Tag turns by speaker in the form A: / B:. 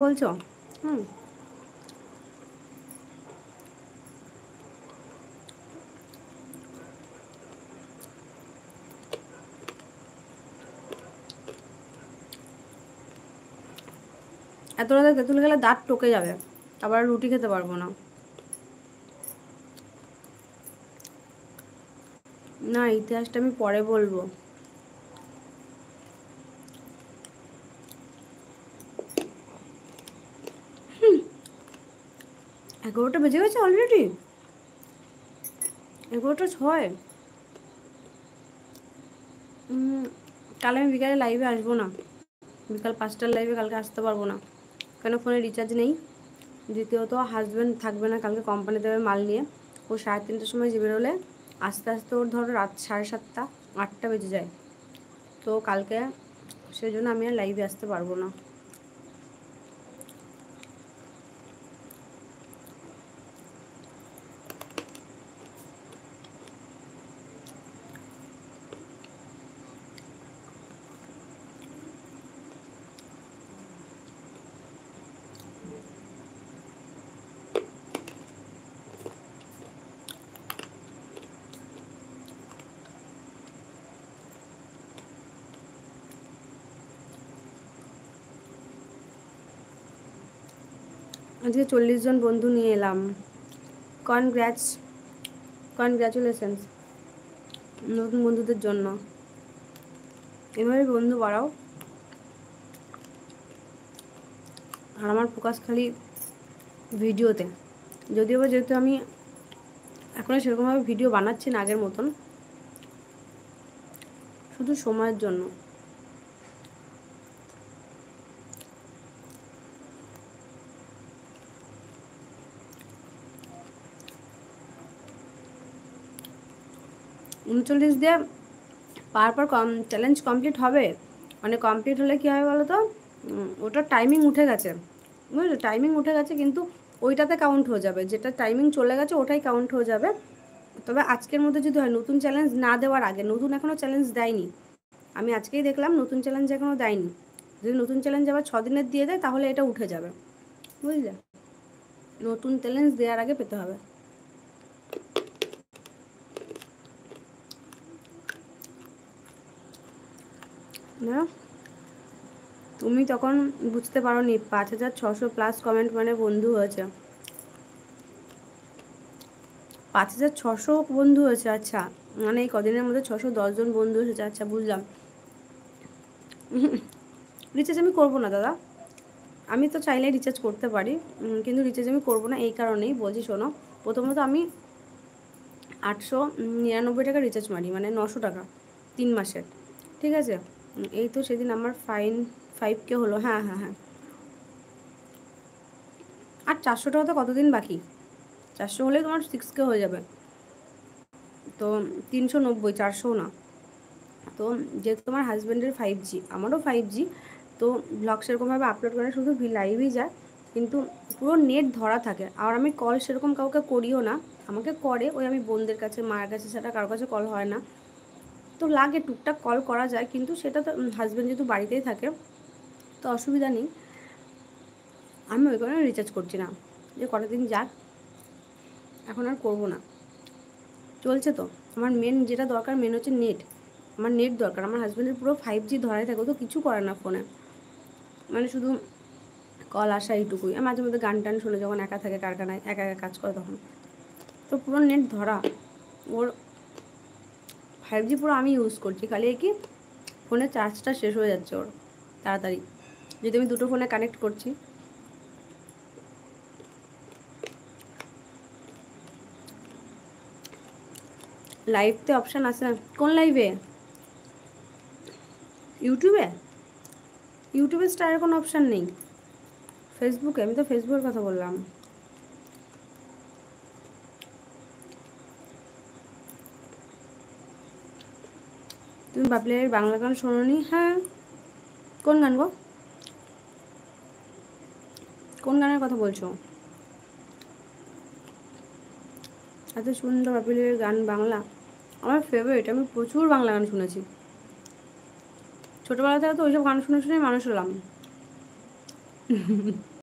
A: বলছো? হুম। এত রাতে তেঁতুল খেলে দাঁত টকে যাবে, আবার রুটি খেতে পারবো না। না, ইতিহাসটা আমি পরে বলবো। হুম, 11টা বেজে গেছে অলরেডি। 11টা 6। কাল আমি বিকালে লাইভে আসবো না। বিকাল 5টার লাইভে কালকে আসতে পারবো না, কেন ফোনে রিচার্জ নেই। দ্বিতীয়ত হাজব্যান্ড থাকবে না, কালকে কোম্পানি দেবে মাল নিয়ে। ও 3:30টার সময় যে বেরোলে আস্তে আস্তে ওর ধরো রাত 7:30 8টা বেজে যায়। তো কালকে সেই জন্য আমি আর লাইভে আসতে পারবো না। আজকে 40 জন বন্ধু নিয়ে এলাম। কনগ্র্যাচুলেশনস নতুন বন্ধুদের জন্য। এভাবে বন্ধু বাড়াও। আর আমার ফোকাস খালি ভিডিওতে। যদিও বা যেহেতু আমি এখন সেরকমভাবে ভিডিও বানাচ্ছি না আগের মতন, শুধু সময়ের জন্য। উনচল্লিশ দিয়ে পর চ্যালেঞ্জ কমপ্লিট হবে। মানে কমপ্লিট হলে কী হবে বলো তো, ওটার টাইমিং উঠে গেছে, বুঝলো? টাইমিং উঠে গেছে, কিন্তু ওইটাতে কাউন্ট হয়ে যাবে। যেটা টাইমিং চলে গেছে ওটাই কাউন্ট হয়ে যাবে। তবে আজকের মধ্যে যদি হয়, নতুন চ্যালেঞ্জ না দেওয়ার আগে, নতুন এখনও চ্যালেঞ্জ দেয়নি, আমি আজকেই দেখলাম নতুন চ্যালেঞ্জ এখনও দেয়নি। যদি নতুন চ্যালেঞ্জ আবার 6 দিনের দিয়ে দেয় তাহলে এটা উঠে যাবে, বুঝলে? নতুন চ্যালেঞ্জ দেওয়ার আগে পেতে হবে। না, তুমি তখন বুঝতে পারো নি 5600+ কমেন্ট মানে বন্ধু হয়েছে। 5600 বন্ধু হয়েছে, আচ্ছা। মানে এই কদিনের মধ্যে 610 জন বন্ধু এসেছে, আচ্ছা বুঝলাম। রিচার্জ আমি করবো না দাদা। আমি তো চাইলে রিচার্জ করতে পারি, কিন্তু রিচার্জ আমি করবো না এই কারণেই বলছি, শোনো। প্রথমত আমি 899 টাকা রিচার্জ মারি, মানে 900 টাকা 3 মাসের। ঠিক আছে, এই তো সেদিন আমার 5K হলো। হ্যাঁ হ্যাঁ হ্যাঁ। আর 400 টাকা তো কতদিন বাকি, 400 হলেই তোমার 6K হয়ে যাবে। তো 390, 400 না। তো যেহেতু তোমার হাজব্যান্ডের 5G, আমারও 5G, তো ব্লগ সেরকমভাবে আপলোড করে শুধু লাইভই যায়, কিন্তু পুরো নেট ধরা থাকে। আর আমি কল সেরকম কাউকে করিও না, আমাকে করে ওই আমি বোনদের কাছে, মায়ের কাছে, সেটা কারোর কাছে কল হয় না। তো লাগে টুকটাক কল করা যায়, কিন্তু সেটা তো হাজব্যান্ড যেহেতু বাড়িতেই থাকে তো অসুবিধা নেই। আমি ওই কারণে রিচার্জ করছি না, যে কটা দিন যাক, এখন আর করবো না। চলছে তো আমার মেন যেটা দরকার, মেন হচ্ছে নেট। আমার নেট দরকার। আমার হাজব্যান্ডের পুরো 5G ধরাই থাকে, তো কিছু করে না ফোনে, মানে শুধু কল আসা এইটুকুই। আর মাঝে মধ্যে গান টান শুনে যখন একা থাকে কারখানায়, একা একা কাজ করে তখন। তো পুরো নেট ধরা ওর। 5G পুরো আমি ইউজ করছি, খালি কি ফোনের চার্জটা শেষ হয়ে যাচ্ছে ওর তাড়াতাড়ি, যদি আমি দুটো ফোনে কানেক্ট করছি। লাইভতে অপশান আছে? কোন লাইভে? ইউটিউবে? ইউটিউবে স্টারের কোনো অপশান নেই। ফেসবুকে? আমি তো ফেসবুকের কথা বললাম। তুমি বাবলির বাংলা গান শোনোনি? হ্যাঁ। কোন গান গো? কোন গানের কথা বলছো? এত সুন্দর বাবলির গান বাংলা, আমার ফেভারিট। আমি প্রচুর বাংলা গান শুনেছি ছোটোবেলা থেকে, তো ওইসব গান শুনে শুনে মানুষ হলাম।